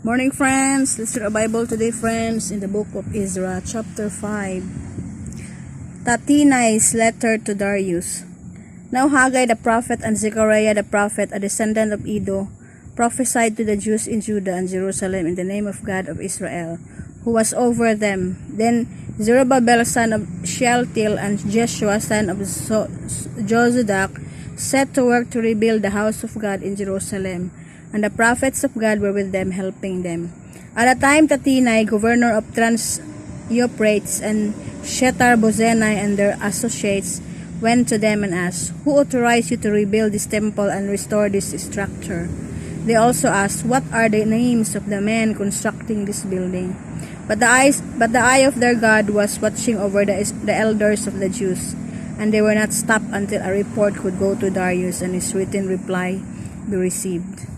Morning, friends. Let's read our Bible today, friends, in the book of Ezra, chapter 5. Tatinai's letter to Darius. Now Haggai the prophet and Zechariah the prophet, a descendant of Iddo, prophesied to the Jews in Judah and Jerusalem in the name of God of Israel, who was over them. Then Zerubbabel son of Shealtiel and Jeshua son of Jozadak set to work to rebuild the house of God in Jerusalem, and the prophets of God were with them, helping them. At the time, Tatinai, governor of Trans-Euphrates, and Shethar-Bozenai and their associates went to them and asked, "Who authorized you to rebuild this temple and restore this structure?" They also asked, "What are the names of the men constructing this building?" But the eye of their God was watching over the elders of the Jews, and they were not stopped until a report could go to Darius and his written reply be received.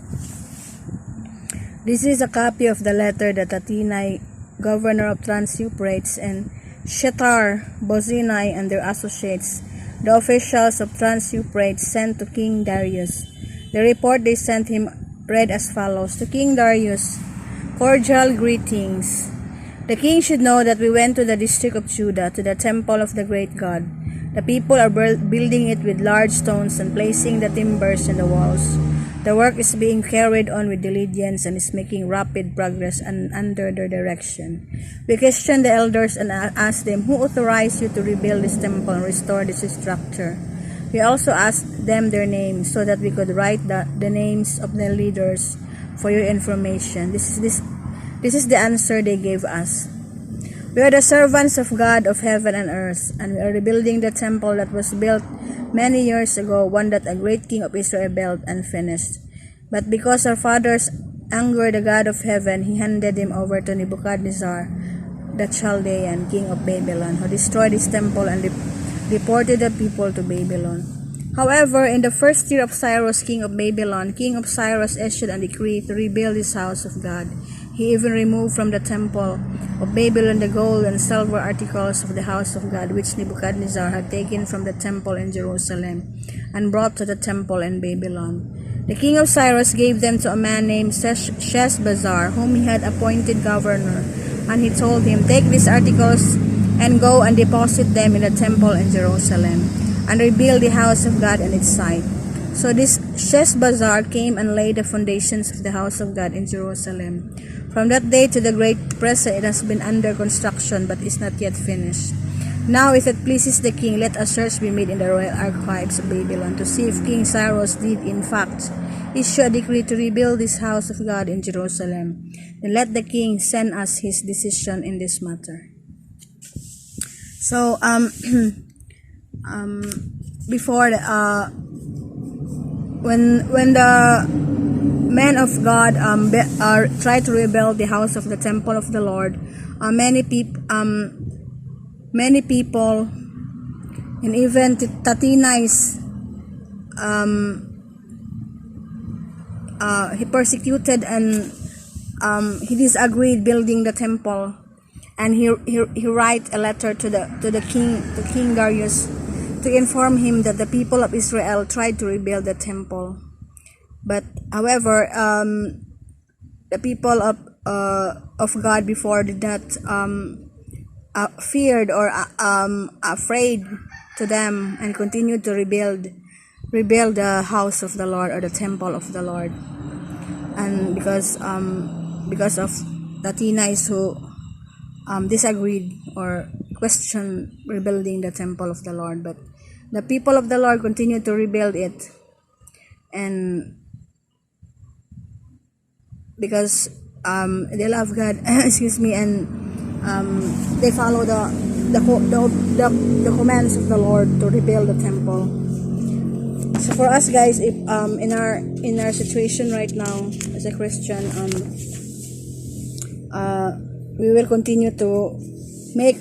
This is a copy of the letter that Tatinai, governor of Trans-Euphrates, and Shethar-Bozenai and their associates, the officials of Trans-Euphrates, sent to King Darius. The report they sent him read as follows: To King Darius, cordial greetings. The king should know that we went to the district of Judah, to the temple of the great God. The people are building it with large stones and placing the timbers in the walls. The work is being carried on with diligence and is making rapid progress under their direction. We questioned the elders and asked them, "Who authorized you to rebuild this temple and restore this structure?" We also asked them their names so that we could write the names of the leaders for your information. This is the answer they gave us. We are the servants of God of heaven and earth, and we are rebuilding the temple that was built many years ago, one that a great king of Israel built and finished. But because our fathers angered the God of heaven, he handed him over to Nebuchadnezzar, the Chaldean king of Babylon, who destroyed his temple and deported the people to Babylon. However, in the first year of Cyrus, king of Babylon, King of Cyrus issued a decree to rebuild his house of God. He even removed from the temple of Babylon the gold and silver articles of the house of God, which Nebuchadnezzar had taken from the temple in Jerusalem and brought to the temple in Babylon. The king of Cyrus gave them to a man named Sheshbazzar, whom he had appointed governor, and he told him, "Take these articles and go and deposit them in the temple in Jerusalem, and rebuild the house of God in its site." So this Sheshbazzar came and laid the foundations of the house of God in Jerusalem. From that day to the great present, it has been under construction, but is not yet finished. Now, if it pleases the king, let a search be made in the royal archives of Babylon to see if King Cyrus did, in fact, issue a decree to rebuild this house of God in Jerusalem. Then let the king send us his decision in this matter. So, before when the men of God try to rebuild the house of the temple of the Lord, many people, and even Tatinai's, he persecuted and he disagreed building the temple, and he write a letter to King Darius to inform him that the people of Israel tried to rebuild the temple. But however, the people of God before did not feared or afraid to them, and continued to rebuild the house of the Lord, or the temple of the Lord. And because of Tatinais who disagreed or questioned rebuilding the temple of the Lord, but the people of the Lord continued to rebuild it, and because they love God, excuse me, and they follow the commands of the Lord to rebuild the temple. So for us, guys, if in our situation right now as a Christian, we will continue to make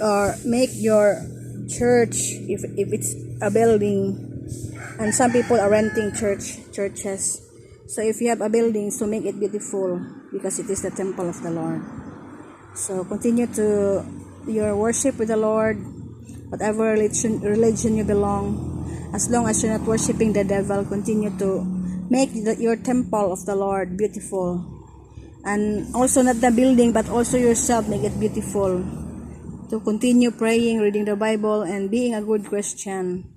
your church, if it's a building, and some people are renting churches. So if you have a building, so make it beautiful, because it is the temple of the Lord. So continue to your worship with the Lord, whatever religion you belong. As long as you're not worshiping the devil, continue to make your temple of the Lord beautiful, And also not the building, but also yourself, make it beautiful. To continue praying, reading the Bible, and being a good Christian.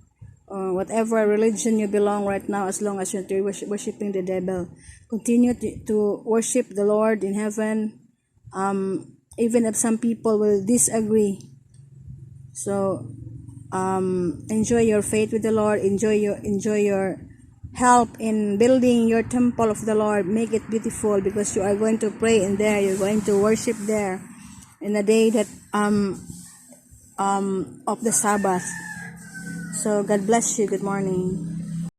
Whatever religion you belong right now, as long as you're not worshiping the devil. Continue to worship the Lord in heaven, even if some people will disagree. So, enjoy your faith with the Lord, enjoy your help in building your temple of the Lord. Make it beautiful, because you are going to pray in there, you're going to worship there in the day that of the Sabbath. So God bless you. Good morning.